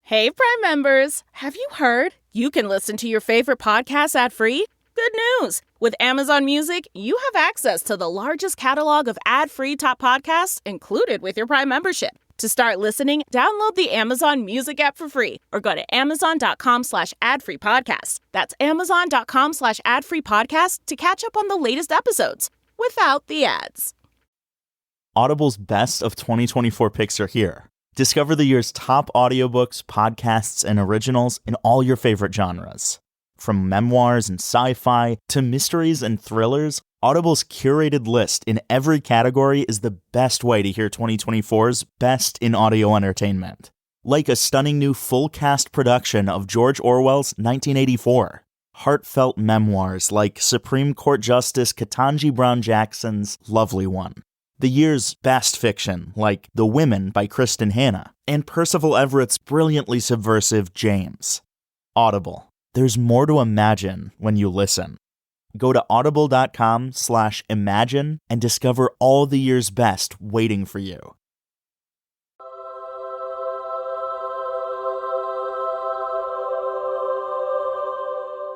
Hey, Prime members! Have you heard? You can listen to your favorite podcasts ad-free? Good news! With Amazon Music, you have access to the largest catalog of ad-free top podcasts included with your Prime membership. To start listening, download the Amazon Music app for free or go to amazon.com/ad-free-podcast. That's amazon.com/ad-free-podcast to catch up on the latest episodes without the ads. Audible's best of 2024 picks are here. Discover the year's top audiobooks, podcasts, and originals in all your favorite genres. From memoirs and sci-fi to mysteries and thrillers, Audible's curated list in every category is the best way to hear 2024's best in audio entertainment. Like a stunning new full-cast production of George Orwell's 1984. Heartfelt memoirs like Supreme Court Justice Ketanji Brown Jackson's Lovely One. The year's best fiction, like The Women by Kristen Hanna, and Percival Everett's brilliantly subversive James. Audible. There's more to imagine when you listen. Go to audible.com/imagine and discover all the year's best waiting for you.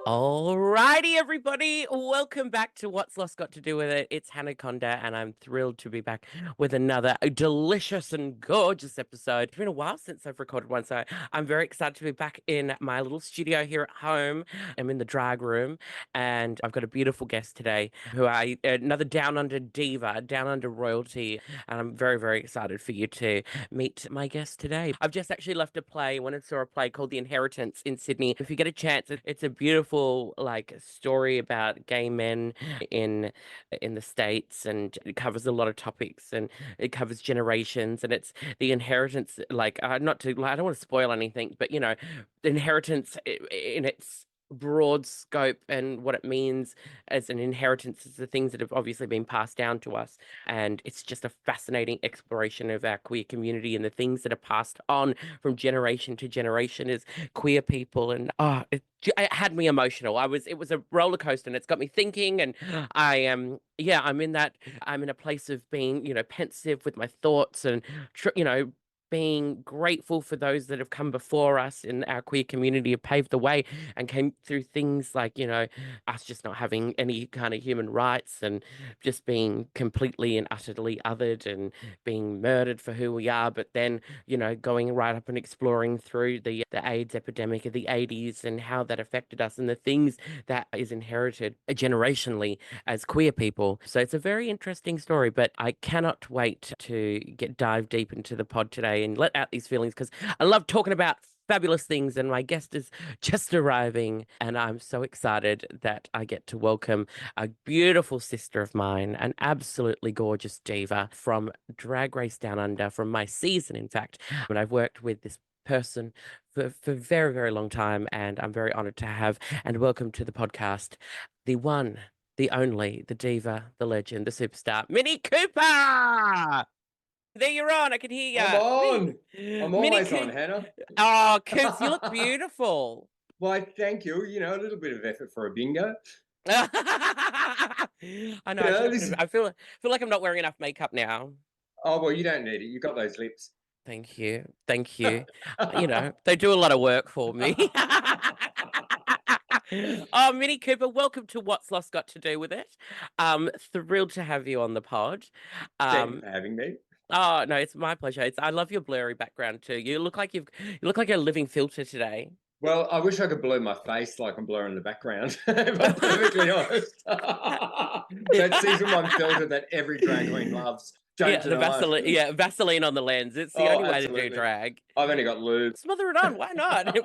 Alrighty, everybody. Welcome back to What's Lost Got to Do With It. It's Hannah Conda, and I'm thrilled to be back with another delicious and gorgeous episode. It's been a while since I've recorded one, so I'm very excited to be back in my little studio here at home. I'm in the drag room, and I've got a beautiful guest today who another down under diva, down under royalty, and I'm very, very excited for you to meet my guest today. I've just actually left a play, went and saw a play called The Inheritance in Sydney. If you get a chance, it's a beautiful story about gay men in the States, and it covers a lot of topics, and it covers generations, and it's the inheritance, I don't want to spoil anything, but the inheritance in its broad scope and what it means as an inheritance is the things that have obviously been passed down to us, and it's just a fascinating exploration of our queer community and the things that are passed on from generation to generation as queer people. And it had me emotional. It was a roller coaster, and it's got me thinking, and I'm in a place of being pensive with my thoughts, and being grateful for those that have come before us in our queer community, have paved the way and came through things like, us just not having any kind of human rights, and just being completely and utterly othered and being murdered for who we are. But then, going right up and exploring through the AIDS epidemic of the 80s and how that affected us, and the things that is inherited generationally as queer people. So it's a very interesting story, but I cannot wait to dive deep into the pod today and let out these feelings, because I love talking about fabulous things, and my guest is just arriving, and I'm so excited that I get to welcome a beautiful sister of mine, an absolutely gorgeous diva from Drag Race Down Under, from my season, in fact. And I've worked with this person for a very, very long time, and I'm very honored to have and welcome to the podcast the one, the only, the diva, the legend, the superstar, Minnie Cooper! There you're on. I can hear you. I'm on. I'm always on, Hannah. Oh, Coops, you look beautiful. Why, thank you. A little bit of effort for a bingo. I know. I feel like I'm not wearing enough makeup now. Oh, well, you don't need it. You've got those lips. Thank you. They do a lot of work for me. Oh, Minnie Cooper, welcome to What's Lost Got to Do With It. Thrilled to have you on the pod. Thank you for having me. Oh no, it's my pleasure. I love your blurry background too. You look like a living filter today. Well, I wish I could blur my face like I'm blurring the background, if I'm perfectly honest. That season one filter that every drag queen loves. The Vaseline, Vaseline on the lens. It's the only way to do drag. I've only got lube. Smother it on. Why not? It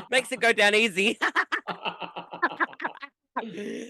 makes it go down easy.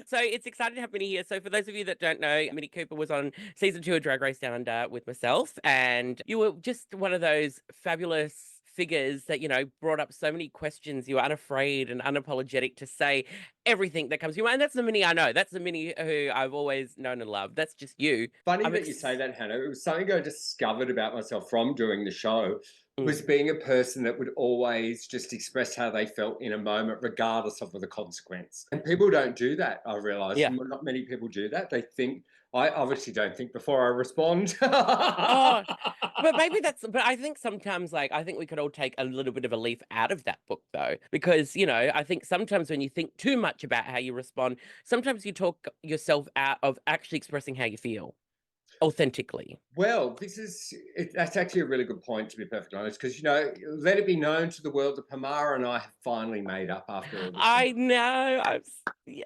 So it's exciting to have Minnie here. So for those of you that don't know, Minnie Cooper was on season 2 of Drag Race Down Under with myself, and you were just one of those fabulous figures that brought up so many questions. You were unafraid and unapologetic to say everything that comes to you, and that's the Minnie I know. That's the Minnie who I've always known and loved. That's just you. Funny that you say that, Hannah. It was something I discovered about myself from doing the show. Was being a person that would always just express how they felt in a moment, regardless of the consequence. And people don't do that, I realise. Yeah. Not many people do that. They think, I obviously don't think before I respond. Oh, but but I think sometimes, like, I think we could all take a little bit of a leaf out of that book, though, because, I think sometimes when you think too much about how you respond, sometimes you talk yourself out of actually expressing how you feel authentically. Well, that's actually a really good point, to be perfectly honest, because, let it be known to the world that Pamara and I have finally made up after all this time. I know. Yeah.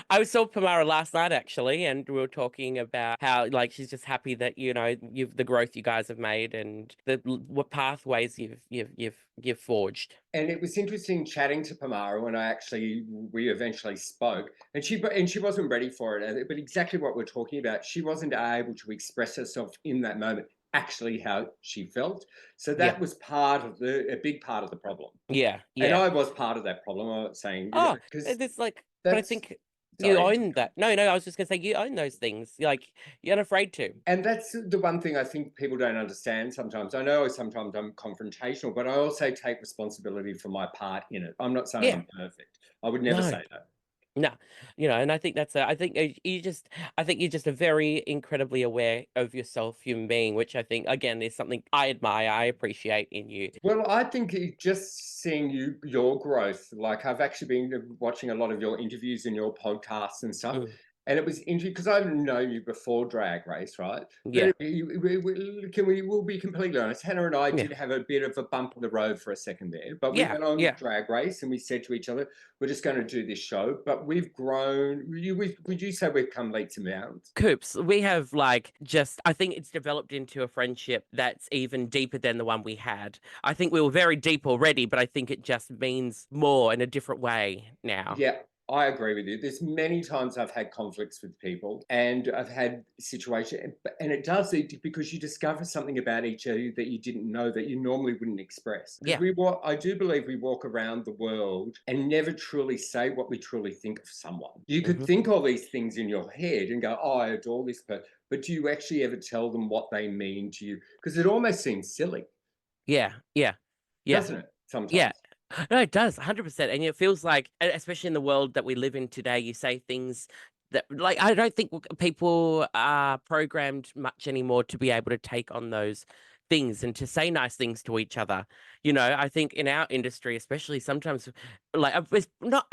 I saw Pamara last night actually, and we were talking about how like she's just happy that you've the growth you guys have made and what pathways you've forged. And it was interesting chatting to Pamara when we eventually spoke, and she wasn't ready for it. But exactly what we're talking about, she wasn't able to express herself in that moment, actually how she felt. So Yeah, that was a big part of the problem. yeah, And yeah. I was part of that problem. I'm not saying, Oh, because it's like, but I that's think you sorry. own that. No, no, I was just gonna say you own those things. Like you're unafraid to. And that's the one thing I think people don't understand sometimes. I know sometimes I'm confrontational, but I also take responsibility for my part in it. I'm not saying Yeah. I'm perfect. I would never No. say that. No, and I think I think I think you're just a very incredibly aware of yourself human being, which I think again is something I admire, I appreciate in you. Well, I think just seeing your growth, like I've actually been watching a lot of your interviews and your podcasts and stuff. Mm, And it was interesting because I've known you before Drag Race, right? yeah, But we'll be completely honest. Hannah and I yeah, did have a bit of a bump in the road for a second there, but we yeah, went on yeah. with Drag Race and we said to each other, we're just going to do this show. But we've grown. Would you say we've come leaps and bounds? Coops, we have I think it's developed into a friendship that's even deeper than the one we had. I think we were very deep already, but I think it just means more in a different way now. Yeah, I agree with you. There's many times I've had conflicts with people and I've had situations, and it does it because you discover something about each other that you didn't know that you normally wouldn't express. Because Yeah. I do believe we walk around the world and never truly say what we truly think of someone. You could Hmm. think all these things in your head and go, oh, I adore this person. But do you actually ever tell them what they mean to you? Because it almost seems silly, Yeah, yeah, yeah. doesn't it? Yeah. Sometimes. No, it does, 100%. And it feels like, especially in the world that we live in today, you say things that, like, I don't think people are programmed much anymore to be able to take on those things and to say nice things to each other. I think in our industry, especially sometimes, like, it's not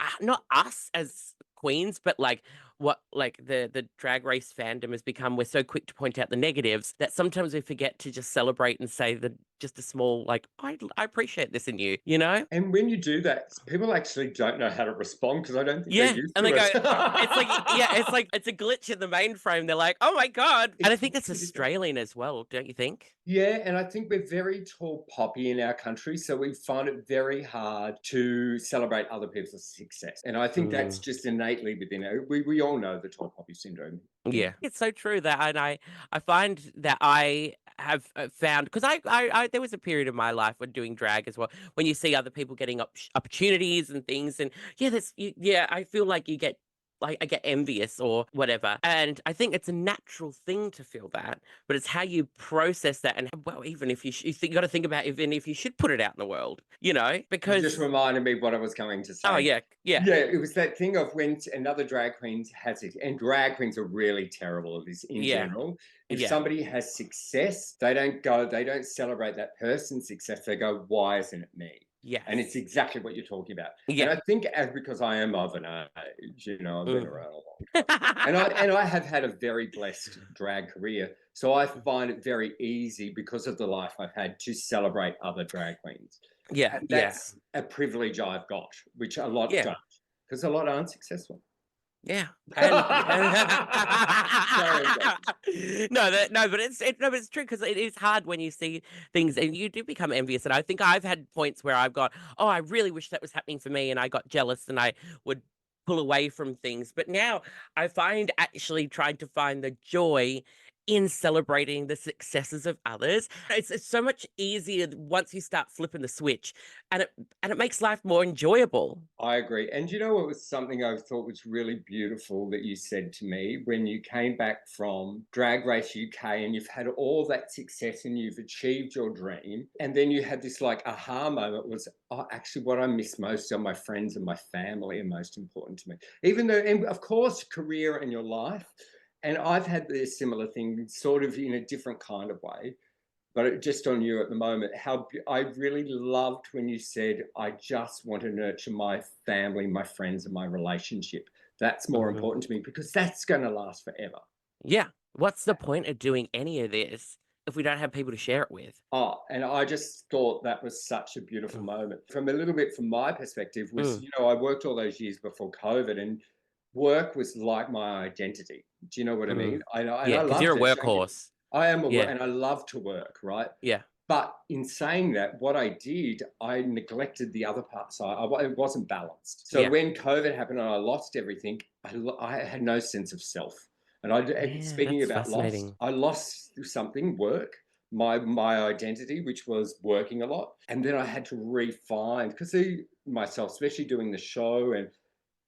us as queens, but like the drag race fandom has become, we're so quick to point out the negatives that sometimes we forget to just celebrate and say that just a small like I appreciate this in you. And when you do that, people actually don't know how to respond because I don't think they're Yeah, used and to they go, it. it's like, yeah, it's like it's a glitch in the mainframe. They're like, oh my god, and I It's think that's really different. Australian as well, don't you think? Yeah, and I think we're very tall poppy in our country, so we find it very hard to celebrate other people's success. And I think that's Mm. just innately within it. We all know the tall poppy syndrome. Yeah, it's so true that, and I find that I have found because I there was a period of my life when doing drag as well when you see other people getting opportunities and things, and yeah, yeah, I feel like you get. Like I get envious or whatever. And I think it's a natural thing to feel that, but it's how you process that. And well, even if you got to think about even if you should put it out in the world, You just because, reminded me what I was going to oh, say. yeah, yeah, Yeah, it was that thing of when another drag queen has it, and drag queens are really terrible at this in yeah, general. If yeah, somebody has success, they don't celebrate that person's success. They go, why isn't it me? And it's yes, exactly what you're talking about. And yeah. I think because I am of an age, I've been Mm. around a long time. And I have had a very blessed drag career. So I find it very easy because of the life I've had to celebrate other drag queens. Yeah, And yeah, that's a privilege I've got, which a lot yeah. don't, because a lot aren't successful. Yeah, and Sorry, I'm joking. no, but no, but it's true because it is hard when you see things and you do become envious. And I think I've had points where I've got, oh, I really wish that was happening for me, and I got jealous and I would pull away from things. But now I find actually trying to find the joy in celebrating the successes of others. It's so much easier once you start flipping the switch, and it makes life more enjoyable. I agree. And you know what was something I thought was really beautiful that you said to me when you came back from Drag Race UK and you've had all that success and you've achieved your dream. And then you had this like aha moment was, oh, actually, what I miss most are my friends and my family are most important to me. Even though, and of course, career and your life. And I've had this similar thing, sort of in a different kind of way, but just on you at the moment, how I really loved when you said, I just want to nurture my family, my friends, and my relationship. That's more Mhm. important to me because that's going to last forever. Yeah. What's the point of doing any of this if we don't have people to share it with? Oh, and I just thought that was such a beautiful Mm. moment. From a little bit from my perspective was, Mm. I worked all those years before COVID and work was like my identity. Do you know what I mean? Mm. And Yeah, I because you're loved a it. workhorse. I am Yeah. and I love to work, right? Yeah. But in saying that, what I did, I neglected the other parts. It wasn't balanced. So Yeah. when COVID happened and I lost everything, I had no sense of self. And Yeah, speaking that's about lost, fascinating. I lost something, work, my identity, which was working a lot. And then I had to refine, because myself, especially doing the show and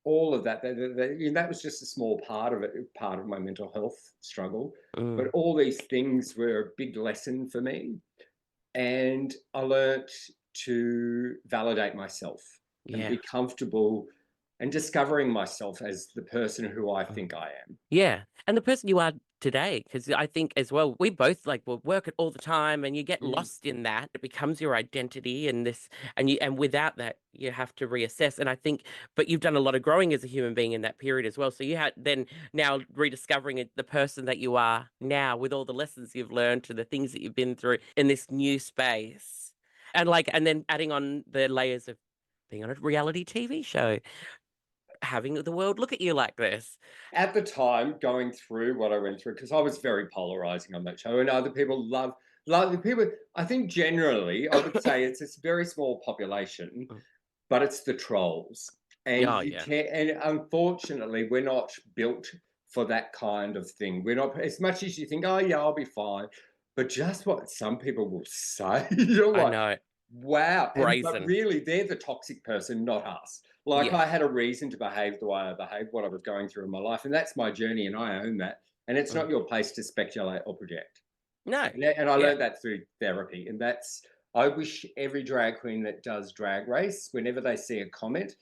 all of that, that was just a small part of it, part of my mental health struggle. But Mm. all these things were a big lesson for me. And I learnt to validate myself and Yeah. be comfortable and discovering myself as the person who I Mm. think I am. Yeah, and the person you are today, because I think as well, we both like will work it all the time, and you get Mm. lost in that. It becomes your identity, and and without that, you have to reassess. And I think, but you've done a lot of growing as a human being in that period as well. So you had then now rediscovering the person that you are now with all the lessons you've learned to the things that you've been through in this new space, and then adding on the layers of being on a reality TV show, having the world look at you like this. At the time, going through what I went through, because I was very polarizing on that show, and other people love the people. I think generally, I would say it's a very small population, Mm. but it's the trolls. And Oh you yeah. can't, and unfortunately, we're not built for that kind of thing. We're not, as much as you think, oh, yeah, I'll be fine. But just what some people will say, you're I like, know. wow. But Brazen. really, they're the toxic person, not us. Like, Yeah. I had a reason to behave the way I behaved, what I was going through in my life. And that's my journey, and I own that. And it's Mm. not your place to speculate or project. No. And I Yeah. learned that through therapy. And I wish every drag queen that does Drag Race, whenever they see a comment,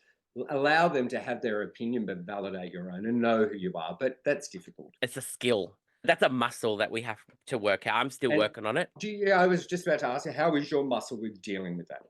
allow them to have their opinion, but validate your own and know who you are. But that's difficult. It's a skill. That's a muscle that we have to work out. I'm still And working on it. I was just about to ask you, how is your muscle with dealing with that?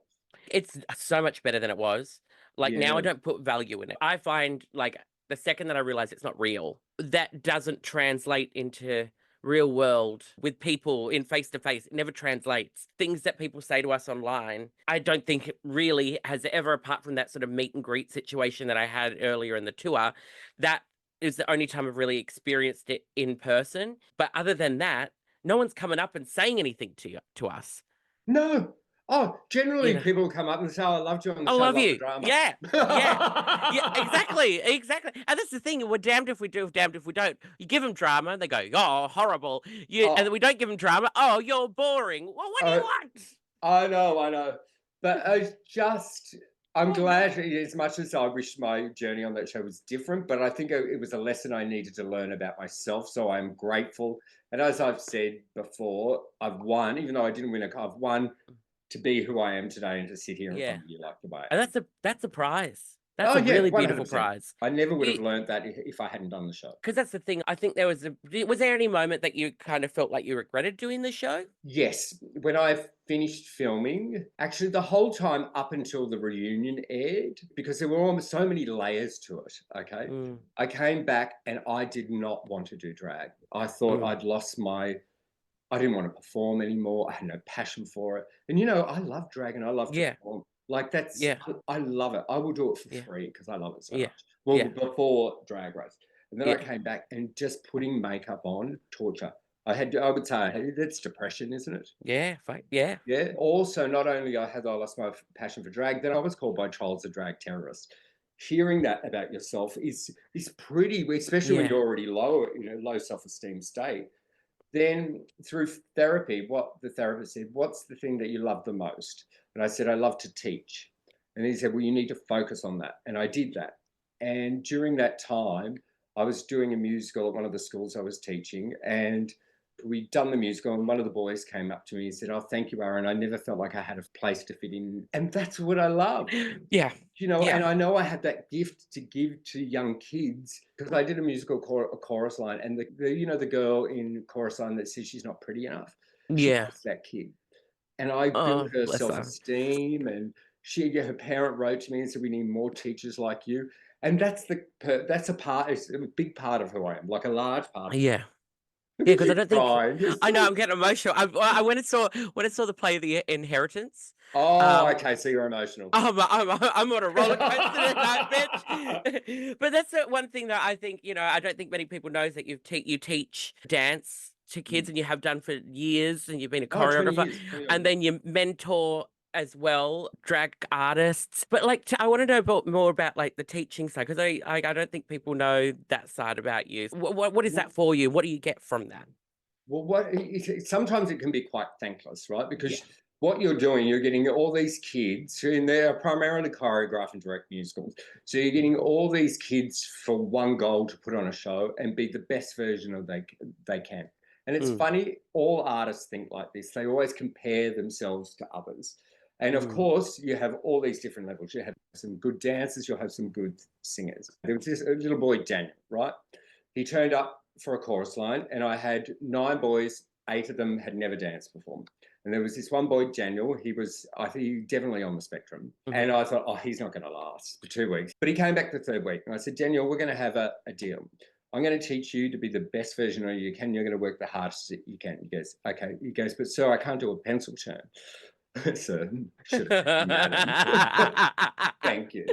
It's so much better than it was. Like now I Yeah. don't put value in it. I find like the second that I realize it's not real, that doesn't translate into real world with people in face to face. It never translates. Things that people say to us online, I don't think it really has ever, apart from that sort of meet and greet situation that I had earlier in the tour, that is the only time I've really experienced it in person. But other than that, no one's coming up and saying anything to us. No. Oh, You generally know, people come up and say, oh, I loved you on the I show, I love love the you. drama. Yeah. Yeah. Yeah, exactly, exactly. And that's the thing. We're damned if we do, damned if we don't. You give them drama, they go, "Oh, horrible." And Oh, then we don't give them drama. Oh, you're boring. Well, what do you uh, want? I know, I know. But I'm glad, as much as I wish my journey on that show was different, but I think it was a lesson I needed to learn about myself. So I'm grateful. And as I've said before, I've won, even though I didn't win I've won to be who I am today and to sit here in Yeah, front of you like the way and I am. that's a prize. That's Oh, a yeah, really beautiful 100%. prize. I never would have learned that if I hadn't done the show. Because that's the thing. I think was there any moment that you kind of felt like you regretted doing the show? Yes, when I finished filming, actually the whole time up until the reunion aired, because there were almost so many layers to it. Okay. Mm, I came back and I did not want to do drag. I thought mm, I didn't want to perform anymore. I had no passion for it. And I love drag and I love to yeah, perform. Like yeah, I love it. I will do it for yeah, free because I love it so yeah, much. Well, yeah, before Drag Race. And then I yeah, came back and just putting makeup on, torture. I would say, that's depression, isn't it? yeah, yeah, Yeah. Also, not only I lost my passion for drag, then I was called by trolls a drag terrorist. Hearing that about yourself is pretty, especially when yeah, you're already low, low self-esteem state. Then through therapy, what the therapist said, what's the thing that you love the most? And I said, I love to teach. And he said, well, you need to focus on that. And I did that. And during that time, I was doing a musical at one of the schools I was teaching, and We'd done the musical, and one of the boys came up to me and said, "Oh, thank you, Aaron. I never felt like I had a place to fit in." And that's what I love. Yeah. And I know I had that gift to give to young kids because I did a musical chorus line, and the girl in chorus line that says she's not pretty enough, she was that kid. And I built her bless her. self-esteem, and her parent wrote to me and said, "We need more teachers like you." And that's it's a big part of who I am, like a large part. Yeah. Look Yeah, at because you I don't think crying. I know I'm getting emotional. I went and saw the play The Inheritance. Okay, so you're emotional. I'm on a roller coaster tonight, bitch. But that's the one thing that I think, I don't think many people knows that you teach dance to kids, and you have done for years, and you've been a 20 choreographer, years, 20 and then you mentor as well drag artists. But I want to know more about like the teaching side, because I don't think people know that side about you. What is that for you? What do you get from that? Well, sometimes it can be quite thankless, right? Because what you're doing, you're getting all these kids, and they're primarily choreograph and direct musicals. So you're getting all these kids for one goal to put on a show and be the best version of they can. And it's funny, all artists think like this. They always compare themselves to others. And of course, you have all these different levels. You have some good dancers, you'll have some good singers. There was this little boy, Daniel, right? He turned up for a chorus line, and I had 9 boys, 8 of them had never danced before. And there was this one boy, Daniel, I think definitely on the spectrum. And I thought, oh, he's not going to last for 2 weeks. But he came back the 3rd week, and I said, "Daniel, we're going to have a deal. I'm going to teach you to be the best version of you can. You're going to work the hardest that you can." He goes, "Okay." He goes, "But sir, I can't do a pencil turn." Sir, should have madam. Thank you.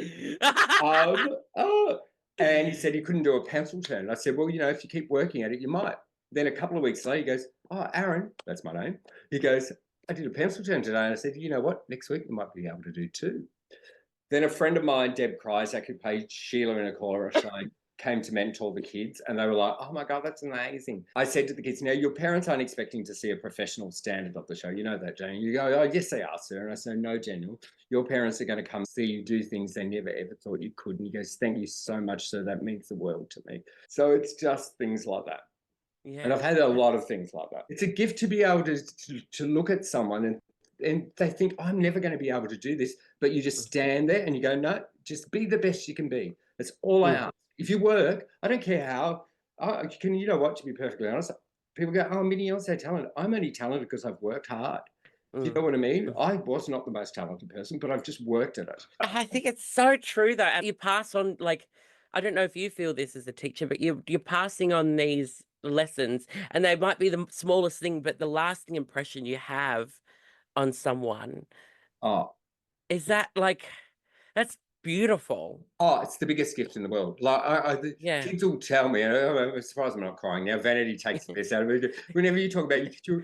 And he said he couldn't do a pencil turn. And I said, "Well, if you keep working at it, you might." Then a couple of weeks later, he goes, "Oh, Aaron," that's my name. He goes, "I did a pencil turn today." And I said, "You know what? Next week you might be able to do 2. Then a friend of mine, Deb Kryzak, who played Sheila in a chorus show, came to mentor the kids, and they were like, "Oh my God, that's amazing." I said to the kids, "Now, your parents aren't expecting to see a professional standard of the show. You know that, Daniel." You go, "Oh, yes, they are, sir." And I said, "No, Daniel, your parents are going to come see you do things they never ever thought you could." And he goes, "Thank you so much, sir. That means the world to me." So it's just things like that. Yeah. And I've had a lot of things like that. It's a gift to be able to look at someone and they think, "I'm never going to be able to do this." But you just stand there and you go, "No, just be the best you can be." That's all I ask. If you work, I don't care how. To be perfectly honest, people go, "Oh, Minnie, you're so talented." I'm only talented because I've worked hard. Do you know what I mean? I was not the most talented person, but I've just worked at it. I think it's so true, though. And you pass on, I don't know if you feel this as a teacher, but you're passing on these lessons, and they might be the smallest thing, but the lasting impression you have on someone. Is that that's beautiful. It's the biggest gift in the world. Kids will tell me, and I'm surprised I'm not crying now. Vanity takes the piss out of me. Whenever you talk about your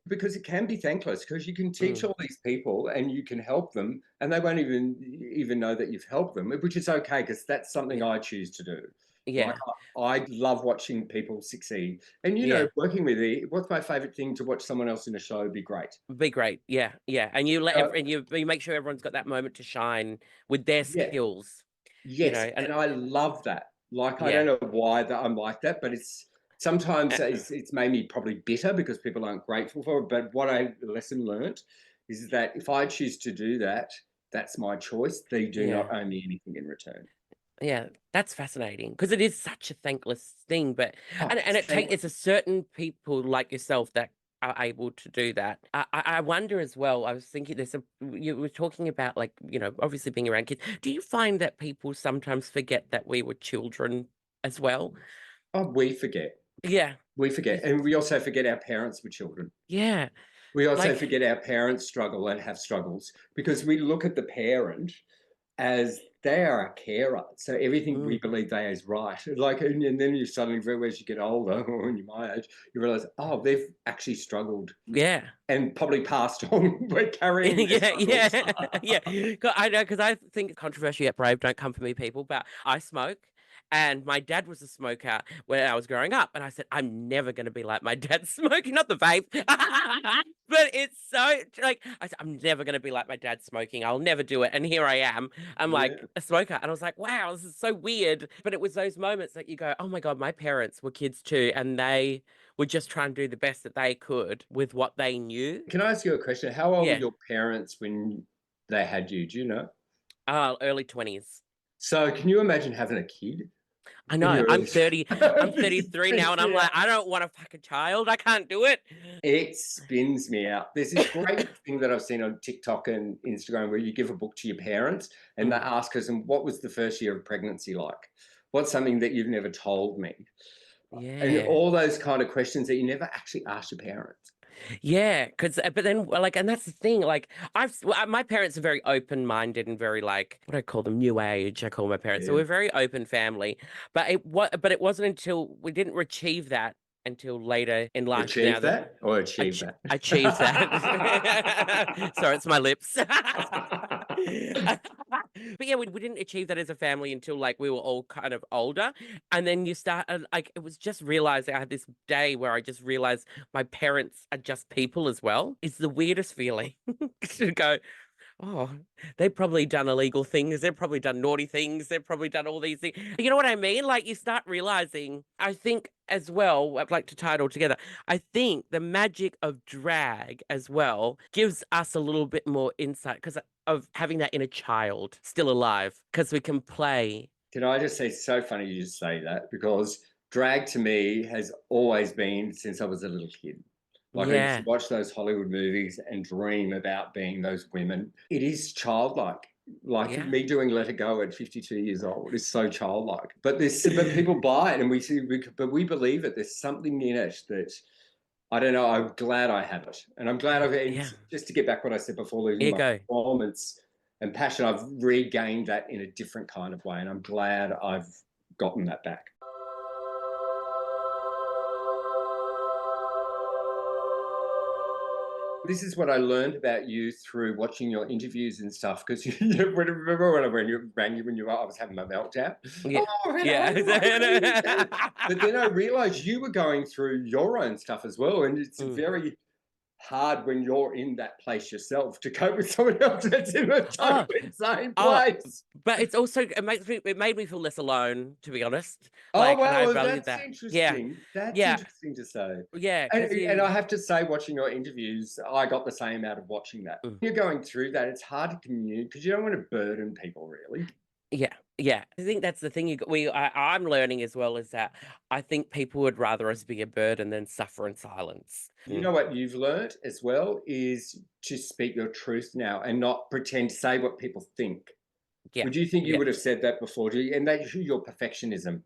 because it can be thankless, because you can teach all these people and you can help them, and they won't even know that you've helped them, which is okay, because that's something I choose to do. Yeah. I love watching people succeed. And, working with what's my favorite thing? To watch someone else in a show be great. Be great. Yeah. Yeah. And you you make sure everyone's got that moment to shine with their skills. Yes. And I love that. I don't know why I'm like that, but sometimes it's made me probably bitter because people aren't grateful for it. But what I lesson learned is that if I choose to do that, that's my choice. They do not owe me anything in return. Yeah, that's fascinating, because it is such a thankless thing, but it's a certain people like yourself that are able to do that. I wonder as well. I was thinking, you were talking about obviously being around kids. Do you find that people sometimes forget that we were children as well? Oh, we forget. Yeah, we forget, and we also forget our parents were children. Yeah, we also forget our parents struggle and have struggles, because we look at the parent as they are a carer. So everything we believe they is right. And then you suddenly, as you get older, or when you're my age, you realize, oh, they've actually struggled. Yeah. And probably passed on. We're carrying Yeah. I know, because I think controversial yet brave don't come for me, people, but I smoke. And my dad was a smoker when I was growing up. And I said, I'm never going to be like my dad smoking, not the vape. But it's so like, I said, I'm never going to be like my dad smoking. I'll never do it. And here I am. I'm like a smoker. And I was like, wow, this is so weird. But it was those moments that you go, oh my God, my parents were kids too. And they were just trying to do the best that they could with what they knew. Can I ask you a question? How old were Yeah. your parents when they had you? Do you know? Early 20s. So can you imagine having a kid? I know. I'm 30. I'm 33 now, and I'm like, Yeah. I don't want a fucking child. I can't do it. It spins me out. There's this great thing that I've seen on TikTok and Instagram where you give a book to your parents and they ask us, and what was the first year of pregnancy like? What's something that you've never told me? And Yeah. all those kind of questions that you never actually ask your parents. Yeah, because but then like, and that's the thing. Like, my parents are very open-minded and very like, what do I call them, new age. I call my parents. So Yeah. we're a very open family. But it wasn't until we didn't achieve that until later in life. Now Achieve that or achieve that? Achieve that. Sorry, it's my lips. But yeah, we didn't achieve that as a family until like we were all kind of older. And then you start like, it was just realizing I had this day where I just realized my parents are just people as well. It's the weirdest feeling to go, oh, they've probably done illegal things. They've probably done naughty things. They've probably done all these things. You know what I mean? Like you start realizing, I think as well, I'd like to tie it all together. I think the magic of drag as well gives us a little bit more insight because of having that inner child still alive because we can play. Can I just say, it's so funny you just say that because drag to me has always been since I was a little kid. Like I used to watch those Hollywood movies and dream about being those women. It is childlike. Like me doing Let It Go at 52 years old is so childlike. But but people buy it and but we believe it. There's something in it that I don't know. I'm glad I have it, and I'm glad just to get back what I said before, losing my performance and passion. I've regained that in a different kind of way, and I'm glad I've gotten that back. This is what I learned about you through watching your interviews and stuff. Because remember when I rang you when I was having my meltdown? Yeah. But then I realized you were going through your own stuff as well. And it's very hard when you're in that place yourself to cope with someone else that's in a totally insane place. But it's also, it made me feel less alone, to be honest. Oh, like, wow, that's interesting. Yeah. That's interesting to say. Yeah. And I have to say, watching your interviews, I got the same out of watching that. You're going through that, it's hard to communicate because you don't want to burden people, really. Yeah. I think that's the thing I'm learning as well is that I think people would rather us be a burden than suffer in silence. You know what you've learned as well is to speak your truth now and not pretend to say what people think. Yeah. Would you think you would have said that before? Do you? And that's your perfectionism.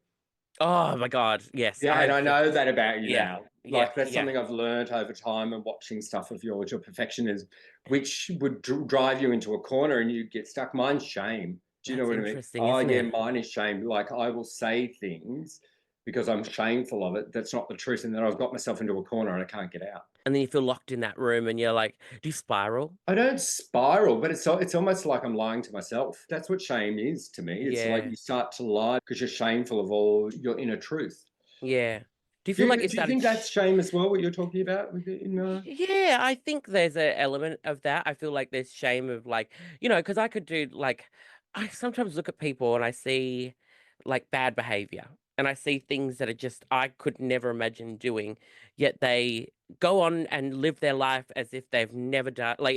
Oh my God, yes. Yeah, and I know that about you now. Like that's yeah. something I've learned over time and watching stuff of yours, your perfectionism, which would drive you into a corner and you get stuck. Mine's shame. Do you know what I mean? Oh, yeah, mine is shame. Like I will say things because I'm shameful of it. That's not the truth. And then I've got myself into a corner and I can't get out. And then you feel locked in that room and you're like, do you spiral? I don't spiral, but it's almost like I'm lying to myself. That's what shame is to me. It's like you start to lie because you're shameful of all your inner truth. Yeah. Do you feel like do you think that's shame as well, what you're talking about with it? Yeah, I think there's an element of that. I feel like there's shame of like, because I could do like, I sometimes look at people and I see like bad behavior and I see things that are just, I could never imagine doing, yet they go on and live their life as if they've never done, like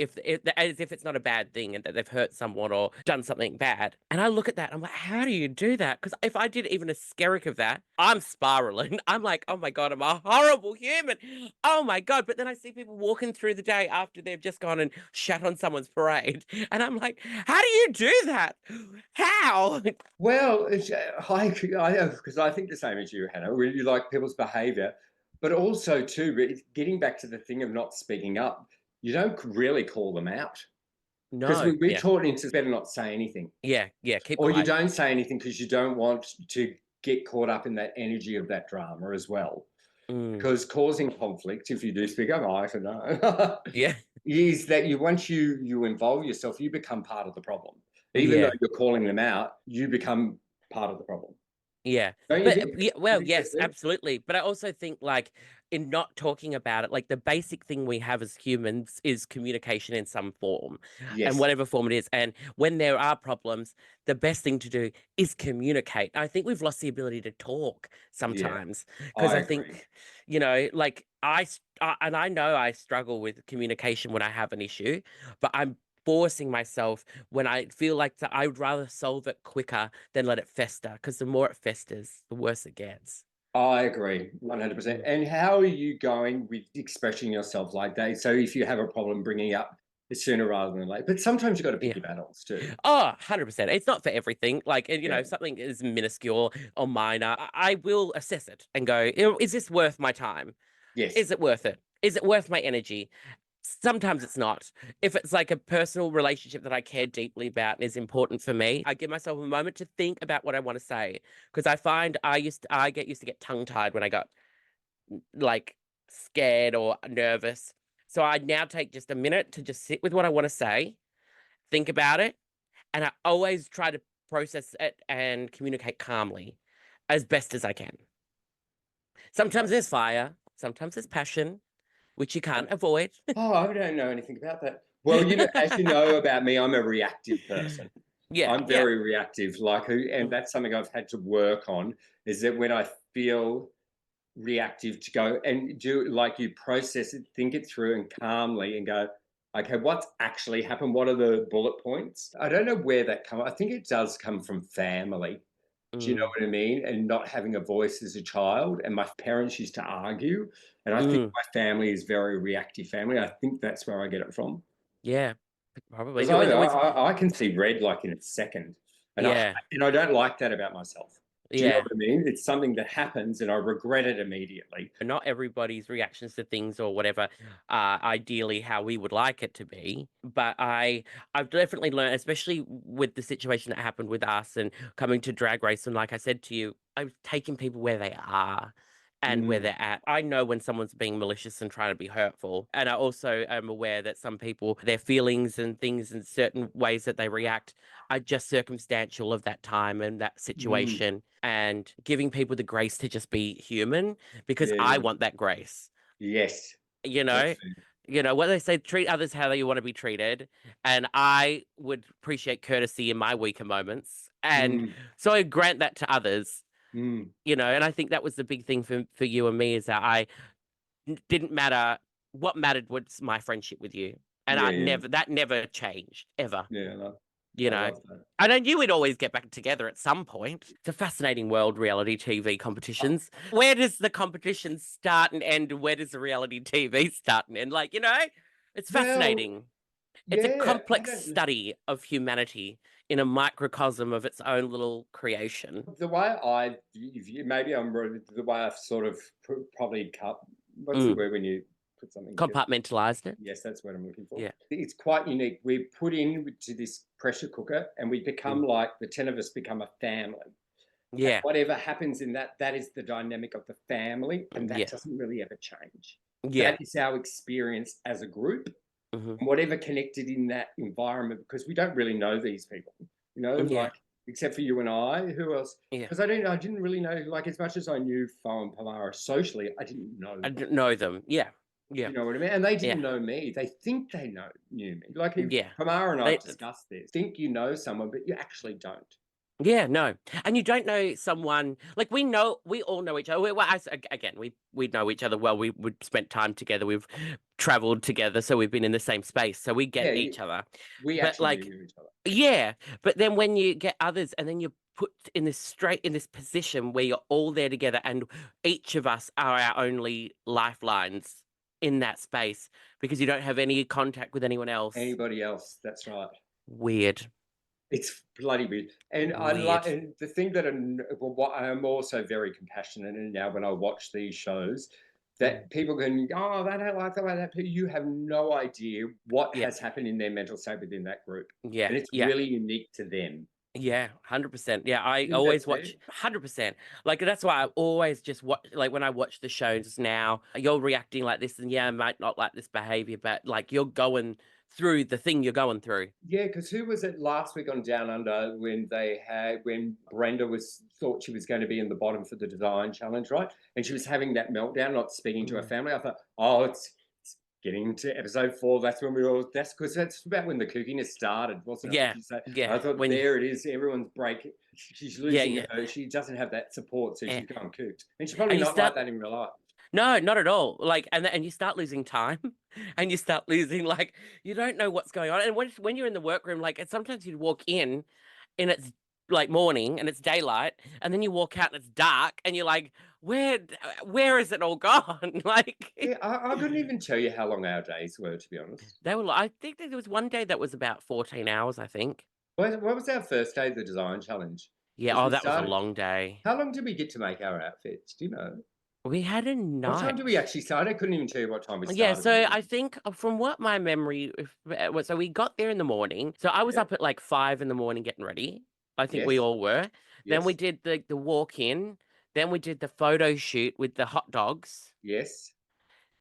as if it's not a bad thing and that they've hurt someone or done something bad. And I look at that, I'm like, how do you do that? Because if I did even a skerrick of that, I'm spiraling. I'm like, oh my God, I'm a horrible human. Oh my God. But then I see people walking through the day after they've just gone and shat on someone's parade. And I'm like, how do you do that? How? Well, because I think the same as you, Hannah. You like people's behavior. But also, too, getting back to the thing of not speaking up, you don't really call them out. No. Because we're taught into better not say anything. Yeah, keep Or quiet. you don't say anything because you don't want to get caught up in that energy of that drama as well. Because causing conflict, if you do speak up, I don't know. Is that once you involve yourself, you become part of the problem. Even though you're calling them out, you become part of the problem. Yeah. Don't you But think? yeah, You well, think so yes, too? absolutely. But I also think like in not talking about it, like the basic thing we have as humans is communication in some form and Yes. whatever form it is. And when there are problems, the best thing to do is communicate. I think we've lost the ability to talk Yeah, sometimes because I I agree. think, like and I know I struggle with communication when I have an issue, but I'm forcing myself when I feel like I would rather solve it quicker than let it fester because the more it festers, the worse it gets. I agree, 100%. Mm. And how are you going with expressing yourself like that? So if you have a problem, bringing it up sooner rather than later. But sometimes you've got to pick Yeah. your battles too. Oh, 100%. It's not for everything. Like, and, Yeah. if something is minuscule or minor, I will assess it and go, is this worth my time? Yes. Is it worth it? Is it worth my energy? Sometimes it's not. If it's like a personal relationship that I care deeply about and is important for me, I give myself a moment to think about what I want to say. Because I find I get used to get tongue tied when I got like scared or nervous. So I now take just a minute to just sit with what I want to say, think about it, and I always try to process it and communicate calmly as best as I can. Sometimes there's fire, sometimes there's passion, which you can't avoid. Oh, I don't know anything about that. Well, as you know about me, I'm a reactive person. Yeah, I'm yeah. very reactive, and Mm, that's something I've had to work on, is that when I feel reactive, to go and do, like, you process it, think it through and calmly and go, okay, what's actually happened? What are the bullet points? I don't know where that comes. I think it does come from family. Do you know mm, what I mean? And not having a voice as a child. And my parents used to argue. And I think mm. my family is very reactive family. I think that's where I get it from. Yeah, probably. Because I can see red like in a second. And Yeah, I don't like that about myself. Do you know yeah. what I mean? It's something that happens and I regret it immediately. Not everybody's reactions to things or whatever are ideally how we would like it to be. But I've definitely learned, especially with the situation that happened with us and coming to Drag Race. And like I said to you, I've taken people where they are and where Mm, they're at. I know when someone's being malicious and trying to be hurtful. And I also am aware that some people, their feelings and things and certain ways that they react are just circumstantial of that time and that mm, situation. And giving people the grace to just be human because yeah, I yeah. want that grace. Yes. You That's know, fair. what they say, treat others how you want to be treated. And I would appreciate courtesy in my weaker moments. And Mm, so I grant that to others, mm, and I think that was the big thing for you and me is that didn't matter. What mattered was my friendship with you. And yeah, yeah. that never changed ever. Yeah, You I know, love that. and I knew we'd always get back together at some point. It's a fascinating world, reality TV competitions. Where does the competition start and end? And where does the reality TV start and end? Like, it's Well, fascinating. It's a yeah, I complex don't know. study of humanity in a microcosm of its own little creation. The way I view, maybe I'm wrong, the way I've sort of probably cut, what's the Mm. word when you put something together? Compartmentalized it. Yes, that's what I'm looking for. Yeah. It's quite unique. We're put into this pressure cooker and we become Mm. like the 10 of us become a family. And Yeah. whatever happens in that, that is the dynamic of the family. And that Yeah. doesn't really ever change. Yeah. That is our experience as a group. Hmm. And whatever connected in that environment, because we don't really know these people, Yeah. like, except for you and I, who else? Yeah. Because I didn't really know, like, as much as I knew Fo and Pamara socially, I didn't know I them. didn't know them. Yeah. Yeah. You know what I mean? And they Yeah. didn't know me. They think they knew me. Like, if Yeah. Pamara and I They, have discussed this, think you know someone, but you actually don't. Yeah, no. And you don't know someone like we all know each other. Again, we know each other well. We would spent time together. We've traveled together, so we've been in the same space, so we get Yeah, each other. we But actually like, knew each other. yeah, but then when you get others and then you're put in this position where you're all there together and each of us are our only lifelines in that space because you don't have any contact with anyone else. Anybody else? That's right. Weird. It's bloody weird. And Weird. and the thing that I'm also very compassionate in now when I watch these shows, Mm. that people can, oh, they don't like the way that, you have no idea what Yeah. has happened in their mental state within that group. Yeah. And it's Yeah. really unique to them. Yeah, 100%. Yeah, I Isn't that always fair? watch 100%. Like that's why I always just watch like when I watch the shows now, you're reacting like this and yeah, I might not like this behavior, but like you're going through the thing you're going through. Yeah, because who was it last week on Down Under when Brenda thought she was going to be in the bottom for the design challenge, right? And she was having that meltdown, not speaking to her family. I thought, oh, it's getting to episode 4. That's when that's because that's about when the kookiness started, wasn't it? Yeah. I thought there it is. Everyone's breaking. She's losing her. She doesn't have that support, so she's going cooked. And she's probably not like that in real life. No, not at all. Like, and you start losing time, and you start losing, like, you don't know what's going on. And when you're in the workroom, like, sometimes you walk in, and it's like morning and it's daylight, and then you walk out and it's dark, and you're like, where is it all gone? Like, yeah, I couldn't even tell you how long our days were, to be honest. I think there was one day that was about 14 hours, I think. What was our first day of the design challenge? Yeah, that was a long day. How long did we get to make our outfits? Do you know? We had a night. What time did we actually start? I couldn't even tell you what time we started. Yeah, so I think from what my memory was, so we got there in the morning. So I was up at like 5 in the morning getting ready. I think we all were. Then we did the walk in. Then we did the photo shoot with the hot dogs. Yes.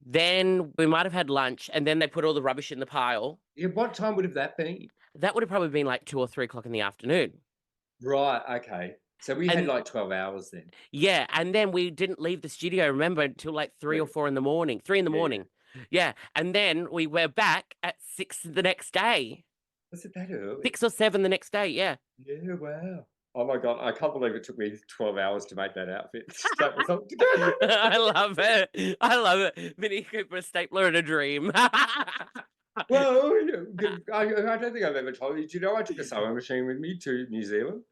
Then we might have had lunch, and then they put all the rubbish in the pile. Yeah, what time would have that been? That would have probably been like 2 or 3 o'clock in the afternoon. Right, okay. So we had like 12 hours then. Yeah, and then we didn't leave the studio, remember, until like 3 or 4 in the morning. 3 in the morning. Yeah, and then we were back at 6 the next day. Was it that early? 6 or 7 the next day, yeah. Yeah, wow. Oh my God, I can't believe it took me 12 hours to make that outfit. I love it. I love it. Minnie Cooper, a stapler and a dream. Well, I don't think I've ever told you. Do you know I took a sewing machine with me to New Zealand?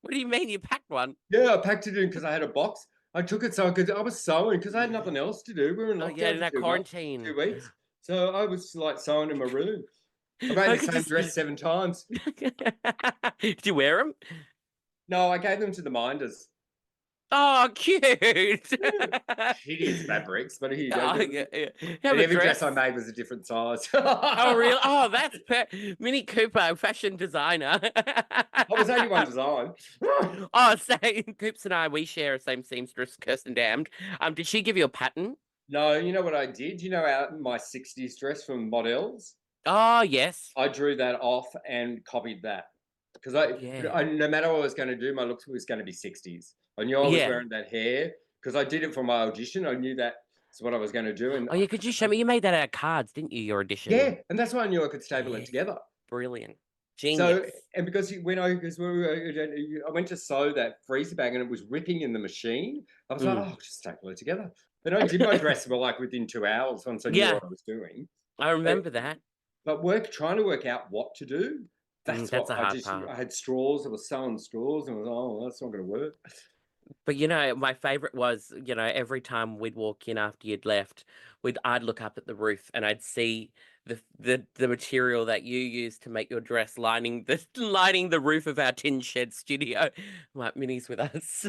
What do you mean you packed one? Yeah, I packed it in because I had a box. I took it because I was sewing because I had nothing else to do. We were in lockdown in that quarantine. 2 weeks. So I was like sewing in my room. I made the same dress 7 times. Did you wear them? No, I gave them to the minders. Oh, cute. Hideous fabrics, but here you go. And every dress I made was a different size. Oh, really? Oh, that's Minnie Cooper, fashion designer. I was only one design. Oh, same. Coops and I, we share the same seamstress, Kirsten Damned. Did she give you a pattern? No, you know what I did? You know my 60s dress from Models? Oh, yes. I drew that off and copied that. Because I no matter what I was going to do, my look was going to be 60s. I knew I was wearing that hair because I did it for my audition. I knew that's what I was going to do. And could you show me? You made that out of cards, didn't you, your audition? Yeah, and that's why I knew I could staple it together. Brilliant. Genius. So, and because I went to sew that freezer bag and it was ripping in the machine, I was like, oh, I'll just staple it together. And I did my dress like within 2 hours once I knew what I was doing. I remember that. But trying to work out what to do, that's what a hard part. I had straws. I was sewing straws and I was that's not going to work. But, my favorite was, every time we'd walk in after you'd left, I'd look up at the roof and I'd see the material that you used to make your dress lining the roof of our tin shed studio. I'm like, Minnie's with us.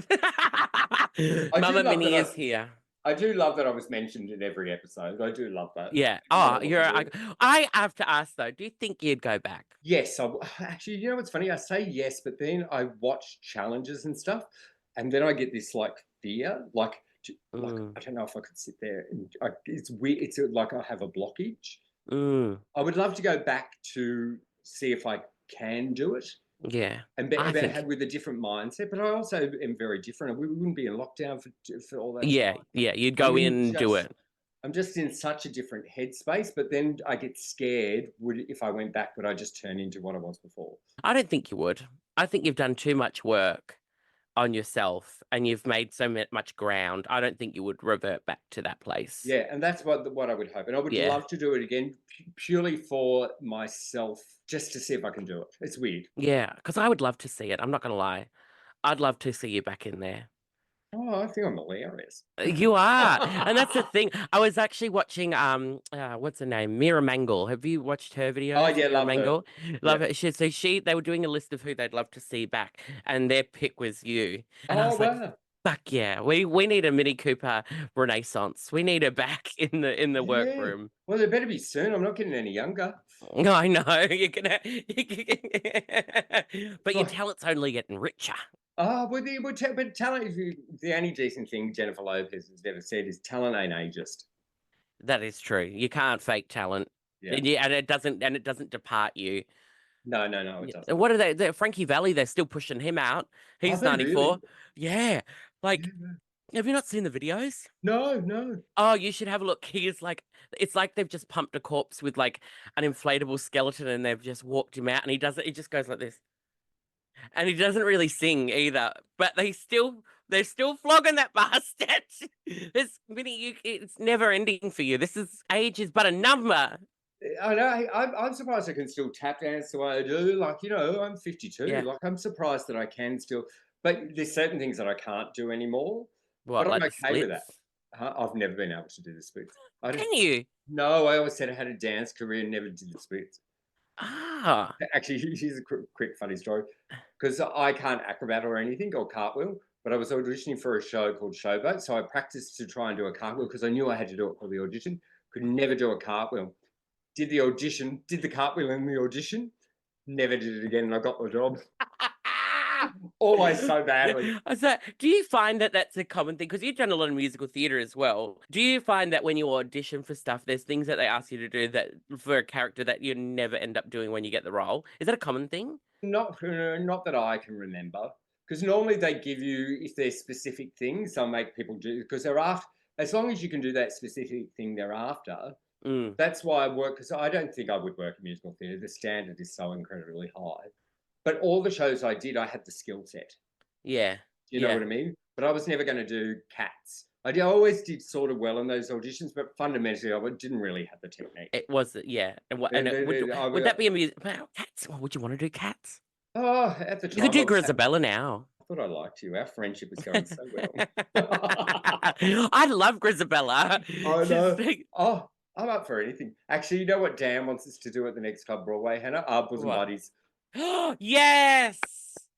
Mama Minnie is here. I do love that I was mentioned in every episode. I do love that. Yeah. Oh, I have to ask though, do you think you'd go back? Yes. Actually, you know what's funny? I say yes, but then I watch challenges and stuff. And then I get this like fear, like I don't know if I could sit there. And it's weird. It's like I have a blockage. I would love to go back to see if I can do it. Yeah. And with a different mindset. But I also am very different. We wouldn't be in lockdown for all that. Yeah. time. Yeah. You'd go in and do it. I'm just in such a different headspace. But then I get scared. If I went back, would I just turn into what I was before? I don't think you would. I think you've done too much work on yourself and you've made so much ground. I don't think you would revert back to that place. Yeah, and that's what I would hope. And I would love to do it again purely for myself, just to see if I can do it. It's weird. Yeah, because I would love to see it. I'm not going to lie. I'd love to see you back in there. Oh, I think I'm hilarious. You are. And that's the thing. I was actually watching, what's her name? Mira Mangle. Have you watched her videos? Oh, yeah, love Mangle. her. Love her. They were doing a list of who they'd love to see back, and their pick was you. And I was like, fuck yeah. We need a Minnie Cooper renaissance. We need her back in the workroom. Well, there better be soon. I'm not getting any younger. No, I know. You're gonna but your talent's only getting richer. Oh, but talent, the only decent thing Jennifer Lopez has ever said is talent ain't ageist. That is true. You can't fake talent. Yeah. And it doesn't depart you. No, it And doesn't. what are they? Frankie Valli, they're still pushing him out. He's Are they 94. really? Yeah. Like, Yeah. have you not seen the videos? No. Oh, you should have a look. He's like, it's like they've just pumped a corpse with like an inflatable skeleton and they've just walked him out and he just goes like this. And he doesn't really sing either, but they're still flogging that bastard. It's never ending for you. Age is but a number. I know. I'm surprised I can still tap dance the way I do. Like, I'm 52. Yeah. Like, I'm surprised that I can still. But there's certain things that I can't do anymore. What, But I'm like the okay with that. splits? I've never been able to do the splits. Can you? No, I always said I had a dance career, never did the splits. Ah. Actually, here's a quick funny story. Because I can't acrobat or anything or cartwheel, but I was auditioning for a show called Showboat. So I practiced to try and do a cartwheel because I knew I had to do it for the audition. Could never do a cartwheel. Did the audition, did the cartwheel in the audition, never did it again, and I got the job. Always so badly. So, do you find that that's a common thing? Because you've done a lot of musical theatre as well. Do you find that when you audition for stuff, there's things that they ask you to do that for a character that you never end up doing when you get the role? Is that a common thing? Not that I can remember, because normally they give you, if there's specific things, they'll make people do, because they're after, as long as you can do that specific thing they're after. That's why I work, because I don't think I would work in musical theatre. The standard is so incredibly high. But all the shows I did, I had the skill set. Yeah. Do you know what I mean? But I was never going to do Cats. I always did sort of well in those auditions, but fundamentally, I didn't really have the technique. It was, yeah. Would that be a music? Cats? Well, would you want to do Cats? Oh, at the time. You could do Grisabella now. I thought I liked you. Our friendship was going so well. I love Grisabella. I know. I'm up for anything. Actually, you know what Dan wants us to do at the next Club Broadway, Hannah? Our bosom buddies. Yes.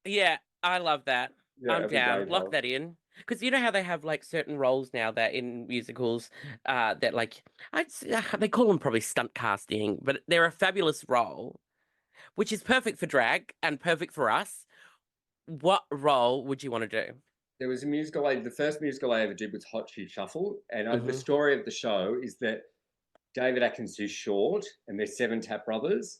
Yeah, I love that. Yeah, I'm down. Lock that in. Because you know how they have like certain roles now that in musicals that like they call them probably stunt casting, but they're a fabulous role, which is perfect for drag and perfect for us. What role would you want to do? There was a musical. The first musical I ever did was Hot Shoe Shuffle, and the story of the show is that David Atkins, who's short, and their 7 tap brothers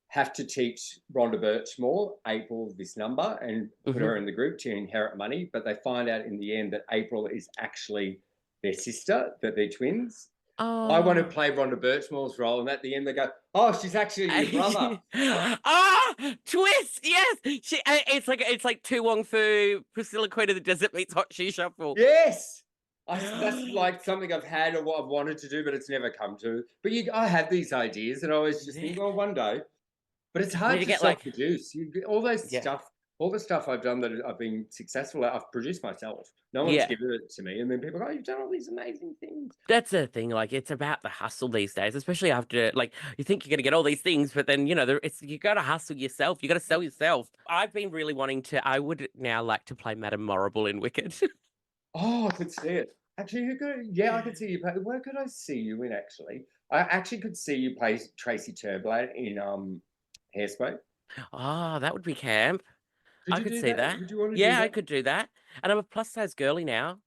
have to teach Rhonda Birchmore April this number and put her in the group to inherit money. But they find out in the end that April is actually their sister, that they're twins. Oh. I want to play Rhonda Birchmore's role, and at the end they go, "Oh, she's actually your brother." Twist! Yes, it's like Tu Wong Fu, Priscilla Queen of the Desert meets Hot Shoe Shuffle. Yes. That's like something I've had or what I've wanted to do, but it's never come to. But I have these ideas, and I always just think, well, one day. But it's hard to self-produce. All those stuff, all the stuff I've done that I've been successful at, I've produced myself. No one's given it to me, and then people go, "Oh, you've done all these amazing things." That's the thing. Like, it's about the hustle these days, especially after like you think you're going to get all these things, but then you got to hustle yourself. You got to sell yourself. I've been really wanting to. I would now like to play Madame Morrible in Wicked. Oh, I could see it. Actually, I could see you play. Where could I see you in? Actually, I actually could see you play Tracy Turnblad in Hairspray. Oh, that would be camp. I could see that. Would you want to do that? I could do that. And I'm a plus size girly now.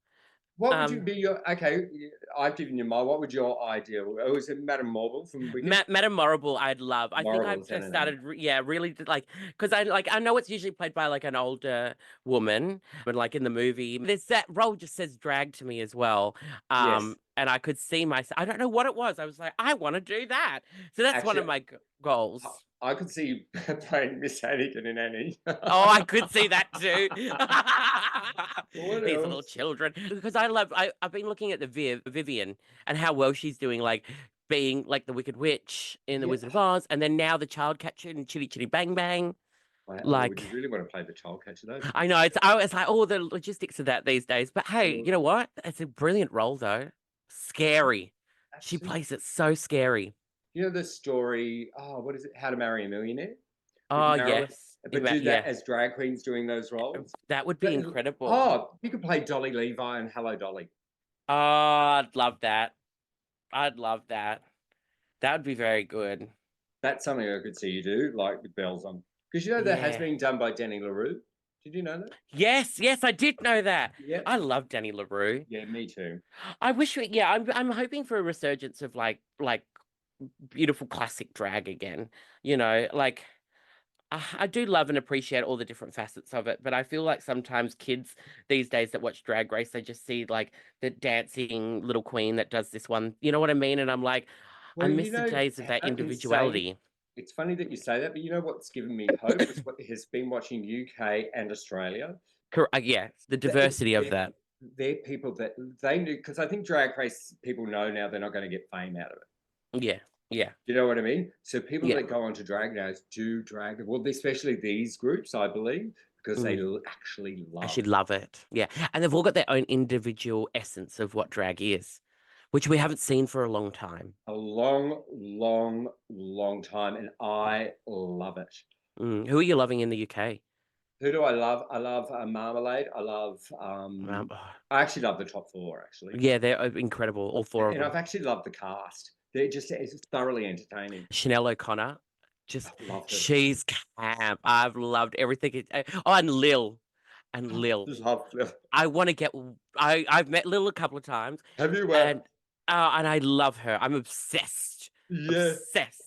What would you be your I've given you what would your ideal? Oh, is it Madame Morrible from Wicked? Madame Morrible, I'd love. I think I've just started, really like, because I know it's usually played by like an older woman, but like in the movie, there's that role just says drag to me as well. Yes. And I could see myself. I don't know what it was. I was like, I want to do that. So that's one of my goals. I could see you playing Miss Hannigan in Annie. Oh, I could see that too. These little children. Because I've been looking at the Vivian and how well she's doing, like being like the Wicked Witch in The Wizard of Oz, and then now the child catcher in Chitty Chitty Bang Bang. Wow, like, you really want to play the child catcher though? I know it's like all the logistics of that these days. But hey, you know what? It's a brilliant role though. Scary. She plays it so scary. You know the story, what is it? How to Marry a Millionaire? Oh, yes. But do that as drag queens doing those roles? That would be incredible. Oh, you could play Dolly Levi and Hello Dolly. Oh, I'd love that. I'd love that. That would be very good. That's something I could see you do, like with bells on. Because that has been done by Danny LaRue. Did you know that? Yes, I did know that. Yeah. I love Danny LaRue. Yeah, me too. I wish I'm hoping for a resurgence of like beautiful classic drag again. You know, like I do love and appreciate all the different facets of it, but I feel like sometimes kids these days that watch Drag Race, they just see like the dancing little queen that does this one. You know what I mean? And I'm like, I Well, miss the days of that in saying, individuality. it's funny that you say that, but you know what's given me hope is what has been watching UK and Australia. Yeah, the It's diversity of that. they're people that they knew, because I think Drag Race people know now they're not going to get fame out of it. Yeah, yeah, You know what I mean? So people yeah. that go on to drag now do drag, well, especially these groups, I believe, because they actually I love. should love it. Yeah. And they've all got their own individual essence of what drag is, which we haven't seen for a long time. A long, long, long time, and I love it. Who are you loving in the UK? Who do I love? I love Marmalade. I love. Oh, I actually love the top four, actually. yeah, they're incredible, all four of And them. I've actually loved the cast. It's thoroughly entertaining. Chanel O'Connor, I love her. she's camp. I've loved everything. Oh, and Lil. And Lil. Love Lil. I want to get. I've met Lil a couple of times. Have you? And I love her. I'm obsessed. Yeah. Obsessed.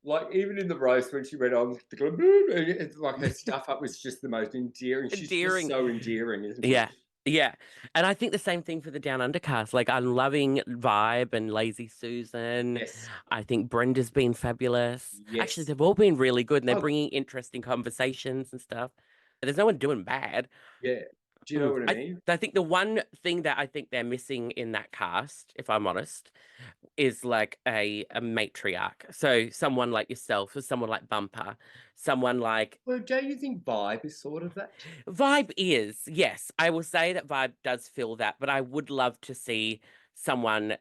Like, even in the roast when she went on, it's like her stuff up was just the most endearing. She's just so endearing, isn't she? Yeah. Yeah. And I think the same thing for the Down Under cast. Like, I'm loving Vibe and Lazy Susan. Yes. I think Brenda's been fabulous. Yes. Actually, they've all been really good, and they're bringing interesting conversations and stuff. There's no one doing bad. Yeah. Do you know what I mean? I think the one thing that I think they're missing in that cast, if I'm honest, is like a matriarch. So someone like yourself, or someone like Bumper, someone like Well, don't you think Vibe is sort of that? Vibe is, yes. I will say that Vibe does feel that, but I would love to see someone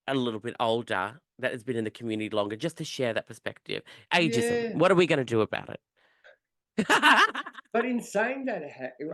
a little bit older that has been in the community longer just to share that perspective. Ageism. Yeah. What are we going to do about it? But in saying that,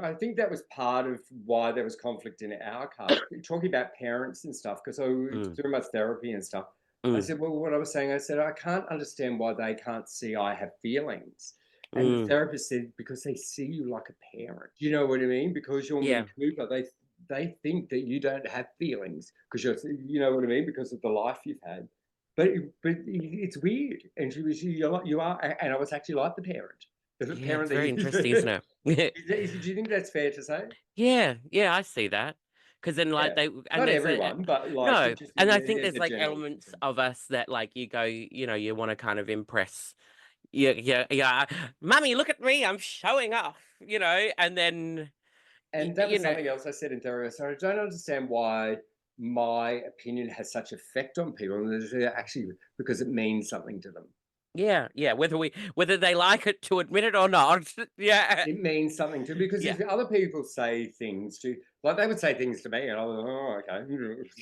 I think that was part of why there was conflict in our cast. Talking about parents and stuff, because I was doing my therapy and stuff. I said, well, what I was saying, I said, I can't understand why they can't see I have feelings. And the therapist said, because they see you like a parent. You know what I mean? Because you're Minnie Cooper, they think that you don't have feelings because you know what I mean? Because of the life you've had. But it's weird. And you are, and I was actually like the parent. Yeah, it's very interesting, isn't it? Do you think that's fair to say? Yeah, I see that. Because then, like, not everyone, but like, no, and I think there's like elements of us that, like, you go, you know, you want to kind of impress. Yeah. Mummy, look at me, I'm showing off, you know, and then. And that was something else I said in therapy. So I don't understand why my opinion has such effect on people, and actually because it means something to them. Yeah, whether they like it to admit it or not. Yeah, it means something to, because if other people say things to, like, they would say things to me, and I was like, oh,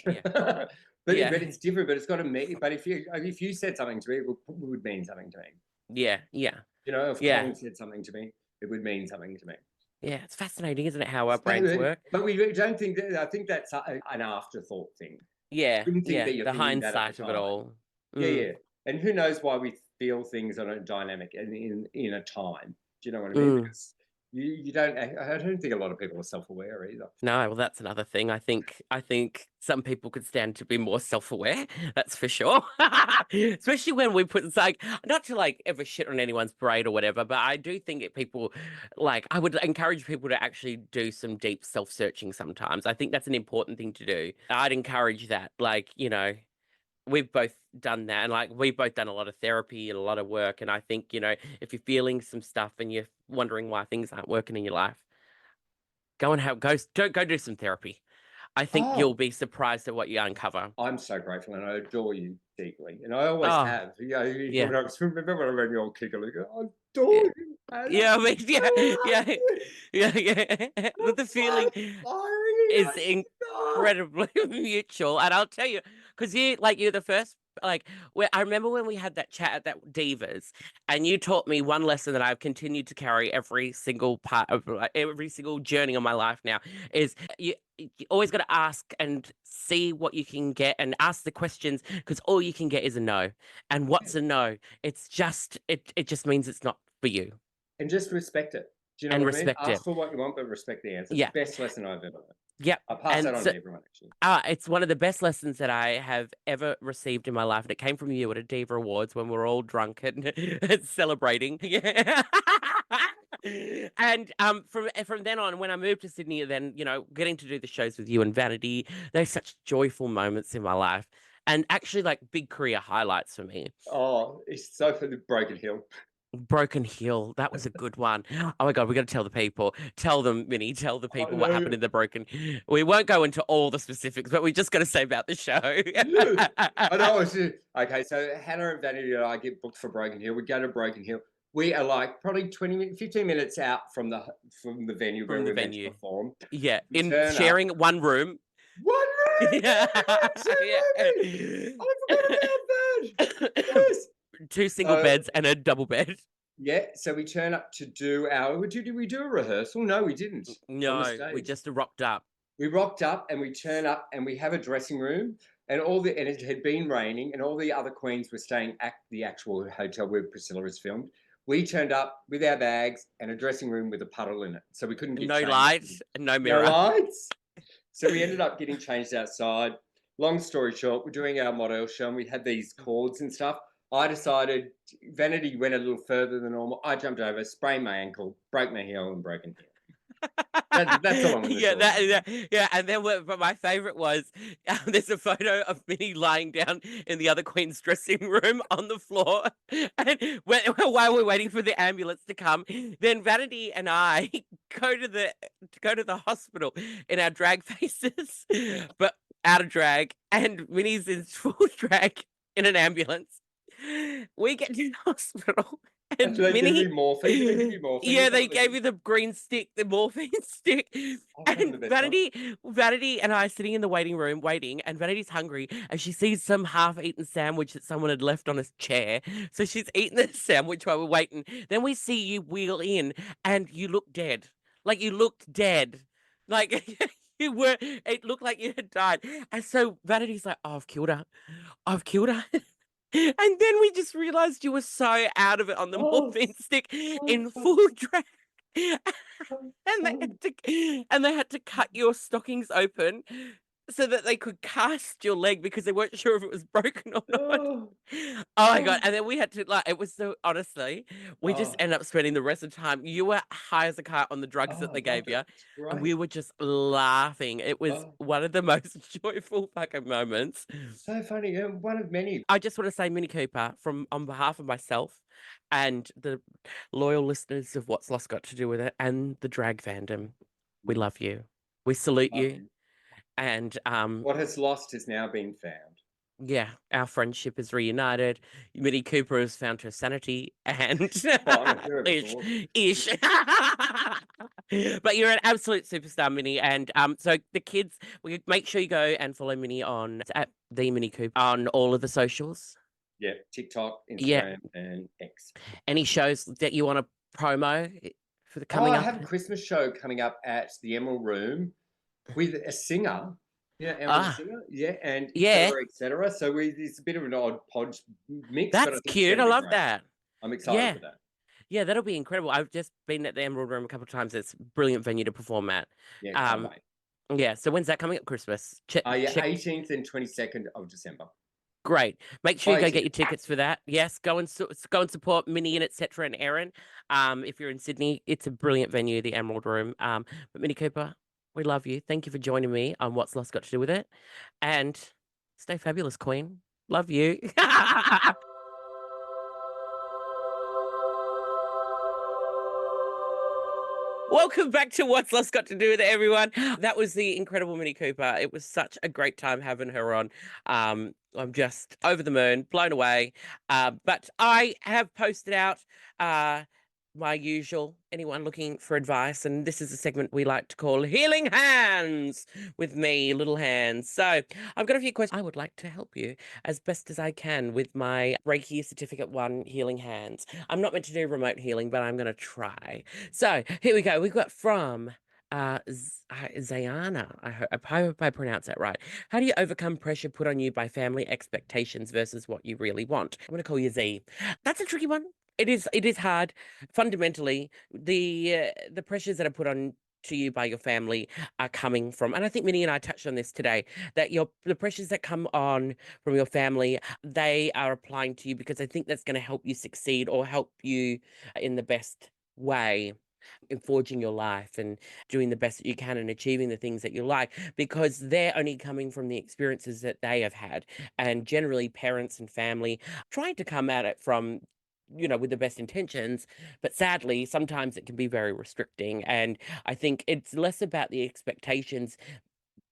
okay. But it's different. But it's got to mean. But if you said something to me, it would mean something to me. Yeah. You know, if Colin said something to me, it would mean something to me. Yeah, it's fascinating, isn't it, how our brains work? But we don't think that. I think that's an afterthought thing. Yeah, the hindsight of it all. Yeah. And who knows why we feel things on a dynamic and in a time. Do you know what I mean? Because you don't. I don't think a lot of people are self-aware either. No, well, that's another thing. I think some people could stand to be more self-aware. That's for sure. Especially when we put, like, not to like ever shit on anyone's parade or whatever, but I do think that people, like, I would encourage people to actually do some deep self-searching sometimes. I think that's an important thing to do. I'd encourage that. Like, you know, we've both done that, and like we've both done a lot of therapy and a lot of work. And I think, you know, if you're feeling some stuff and you're wondering why things aren't working in your life, go do some therapy. I think you'll be surprised at what you uncover. I'm so grateful, and I adore you deeply, and I always have. When I remember when I read the old Kikaluka, I adore you. Yeah, I mean, yeah. But the feeling is incredibly mutual, and I'll tell you, because you're the first. Like, I remember when we had that chat at that Divas, and you taught me one lesson that I've continued to carry every single part of every single journey of my life now, is you always got to ask and see what you can get and ask the questions, because all you can get is a no. And what's a no? It's just, it just means it's not for you. And just respect it. Do you know what I mean? Ask for what you want, but respect the answer. Yeah. Best lesson I've ever learned. Yep. I pass And that on so, to everyone, actually. it's one of the best lessons that I have ever received in my life. And it came from you at a DIVA Awards when we were all drunk and celebrating. Yeah. And from then on, when I moved to Sydney, then, getting to do the shows with you and Vanity, they're such joyful moments in my life. And actually, like, big career highlights for me. Oh, it's so for the Broken Hill. Broken Hill, that was a good one. Oh my God, we got to tell the people. Tell them, Minnie, tell the people what happened in the Broken. We won't go into all the specifics, but we just got to say about the show. I know. Okay, so Hannah and Vanity and I get booked for Broken Hill. We go to Broken Hill. We are like probably 15 minutes out from the venue where we're meant to perform. Yeah, We in turn sharing up. one room. One room! Yeah. I forgot about that. Yes. Two single beds and a double bed. Yeah, so we turn up to do did we do a rehearsal? No, we didn't. No, we just rocked up. We rocked up and we turn up and we have a dressing room and it had been raining and all the other queens were staying at the actual hotel where Priscilla was filmed. We turned up with our bags and a dressing room with a puddle in it. So we couldn't get no changed. lights, no mirror. No lights. So we ended up getting changed outside. Long story short, we're doing our model show and we had these cords and stuff. I decided Vanity went a little further than normal. I jumped over, sprained my ankle, broke my heel, and broken heel. That's all I'm going to do. Yeah, and then but my favorite was there's a photo of Minnie lying down in the other queen's dressing room on the floor, and while we're waiting for the ambulance to come, then Vanity and I go to the hospital in our drag faces, but out of drag, and Minnie's in full drag in an ambulance. We get to the hospital. And they Minnie, give you morphine. Yeah, they gave you the green stick, the morphine stick. And Vanity and I sitting in the waiting room waiting, and Vanity's hungry, and she sees some half-eaten sandwich that someone had left on a chair. So she's eating the sandwich while we're waiting. Then we see you wheel in, and you look dead. Like you looked dead. Like it looked like you had died. And so Vanity's like, oh, I've killed her. I've killed her. And then we just realized you were so out of it on the morphine stick in full drag. And they had to cut your stockings open so that they could cast your leg because they weren't sure if it was broken or not. Oh my God. And then we had to it was so honestly, we just ended up spending the rest of the time. You were high as a kite on the drugs that they gave you. And we were just laughing. It was one of the most joyful fucking moments. So funny. One of many. I just want to say, Minnie Cooper, on behalf of myself and the loyal listeners of What's Lost Got to Do With It and the drag fandom, we love you. We salute you. And what has lost has now been found. Yeah, our friendship is reunited. Minnie Cooper has found her sanity and ish. But you're an absolute superstar, Minnie. And so the kids, we make sure you go and follow Minnie at the Minnie Cooper on all of the socials. Yeah, TikTok, Instagram, and X. Any shows that you want to promo for the coming up? I have a Christmas show coming up at the Emerald Room with a singer. Yeah, singer. Yeah, and et cetera. So it's a bit of an odd podge mix. That's cute. I love that. I'm excited for that. Yeah, that'll be incredible. I've just been at the Emerald Room a couple of times. It's a brilliant venue to perform at. Yeah, yeah. So when's that coming up? Christmas? 18th and 22nd of December. Great. Make sure you go get your tickets for that. Yes, go and support Minnie and etc. and Erin. If you're in Sydney, it's a brilliant venue, the Emerald Room. But Minnie Cooper, we love you. Thank you for joining me on What's Lost Got to Do With It. And stay fabulous, Queen. Love you. Welcome back to What's Lost Got to Do With It, everyone. That was the incredible Minnie Cooper. It was such a great time having her on. I'm just over the moon, blown away. But I have posted out my usual, anyone looking for advice, and this is a segment we like to call Healing Hands with me, Little Hands. So I've got a few questions. I would like to help you as best as I can with my Reiki Certificate 1 Healing Hands. I'm not meant to do remote healing, but I'm going to try. So here we go. We've got from Zayana. I hope I pronounce that right. How do you overcome pressure put on you by family expectations versus what you really want? I'm going to call you Z. That's a tricky one. It is hard. Fundamentally, the pressures that are put on to you by your family are coming from, and I think Minnie and I touched on this today, that the pressures that come on from your family, they are applying to you because they think that's going to help you succeed or help you in the best way in forging your life and doing the best that you can and achieving the things that you like, because they're only coming from the experiences that they have had. And generally parents and family trying to come at it from, with the best intentions, but sadly sometimes it can be very restricting. And I think it's less about the expectations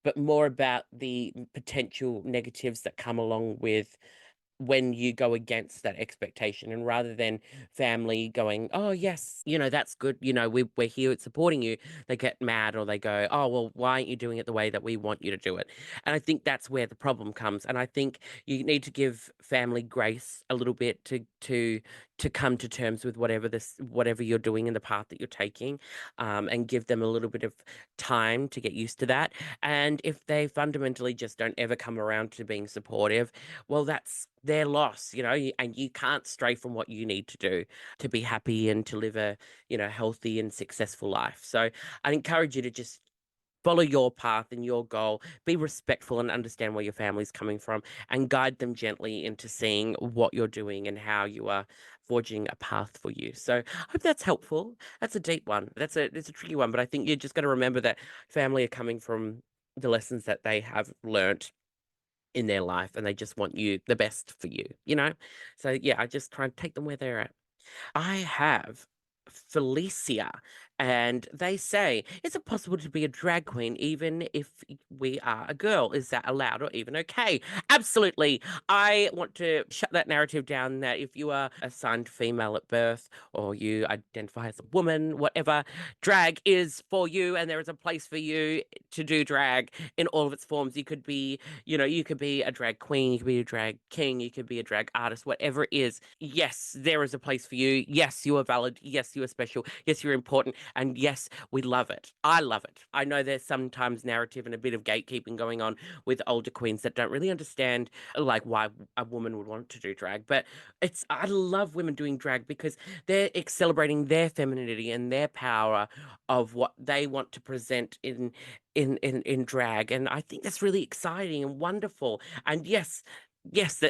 but more about the potential negatives that come along with when you go against that expectation. And rather than family going, oh yes, that's good, we're here supporting you, they get mad or they go, oh well, why aren't you doing it the way that we want you to do it? And I think that's where the problem comes. And I think you need to give family grace a little bit to come to terms with whatever you're doing and the path that you're taking, and give them a little bit of time to get used to that. And if they fundamentally just don't ever come around to being supportive, well, that's their loss, and you can't stray from what you need to do to be happy and to live a, healthy and successful life. So I encourage you to just follow your path and your goal, be respectful and understand where your family's coming from, and guide them gently into seeing what you're doing and how you are forging a path for you. So I hope that's helpful. That's a deep one. It's a tricky one, but I think you're just going to remember that family are coming from the lessons that they have learnt in their life, and they just want you the best for you, So yeah, I just try and take them where they're at. I have Felicia, and they say, is it possible to be a drag queen even if we are a girl? Is that allowed or even okay? Absolutely. I want to shut that narrative down that if you are assigned female at birth or you identify as a woman, whatever, drag is for you, and there is a place for you to do drag in all of its forms. You could be, you could be a drag queen, you could be a drag king, you could be a drag artist, whatever it is. Yes, there is a place for you. Yes, you are valid. Yes, you are special. Yes, you're important. And yes, we love it. I love it. I know there's sometimes narrative and a bit of gatekeeping going on with older queens that don't really understand like why a woman would want to do drag. But I love women doing drag because they're celebrating their femininity and their power of what they want to present in drag. And I think that's really exciting and wonderful. And yes, yes,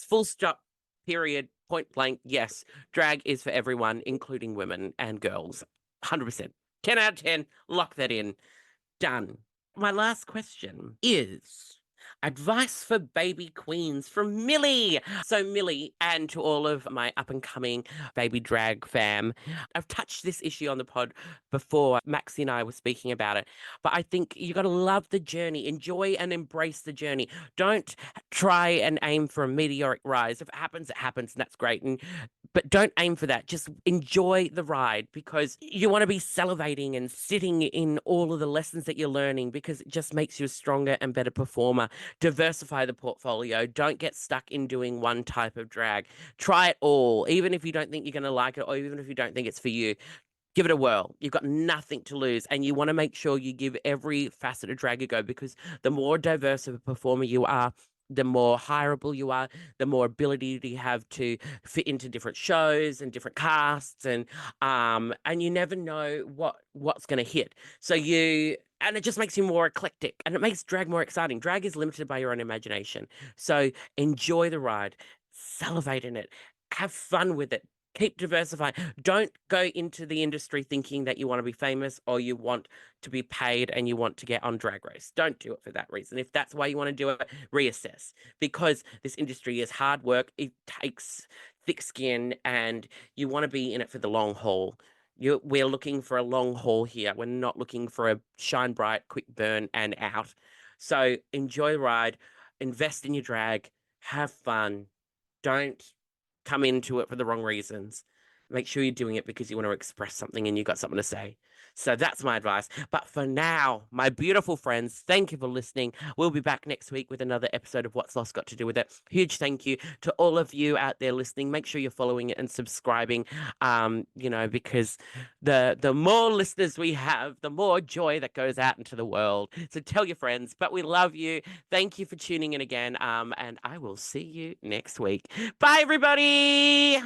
full stop, period, point blank, yes, drag is for everyone, including women and girls. 100%. 10 out of 10, lock that in. Done. My last question is advice for baby queens from Millie. So Millie, and to all of my up-and-coming baby drag fam, I've touched this issue on the pod before. Maxie and I were speaking about it, but I think you got to love the journey, enjoy and embrace the journey. Don't try and aim for a meteoric rise. If it happens, and that's great. But don't aim for that. Just enjoy the ride, because you want to be salivating and sitting in all of the lessons that you're learning, because it just makes you a stronger and better performer. Diversify the portfolio. Don't get stuck in doing one type of drag. Try it all, even if you don't think you're going to like it, or even if you don't think it's for you. Give it a whirl. You've got nothing to lose, and you want to make sure you give every facet of drag a go, because the more diverse of a performer you are, the more hireable you are, the more ability you have to fit into different shows and different casts, and you never know what's going to hit. And it just makes you more eclectic, and it makes drag more exciting. Drag is limited by your own imagination. So enjoy the ride, salivate in it, have fun with it. Keep diversifying. Don't go into the industry thinking that you want to be famous or you want to be paid and you want to get on Drag Race. Don't do it for that reason. If that's why you want to do it, reassess, because this industry is hard work. It takes thick skin, and you want to be in it for the long haul. We're looking for a long haul here. We're not looking for a shine bright, quick burn and out. So enjoy the ride, invest in your drag, have fun. Don't come into it for the wrong reasons. Make sure you're doing it because you want to express something and you've got something to say. So that's my advice. But for now, my beautiful friends, thank you for listening. We'll be back next week with another episode of What's Lost Got to Do with It. Huge thank you to all of you out there listening. Make sure you're following it and subscribing, because the more listeners we have, the more joy that goes out into the world. So tell your friends, but we love you. Thank you for tuning in again. And I will see you next week. Bye, everybody.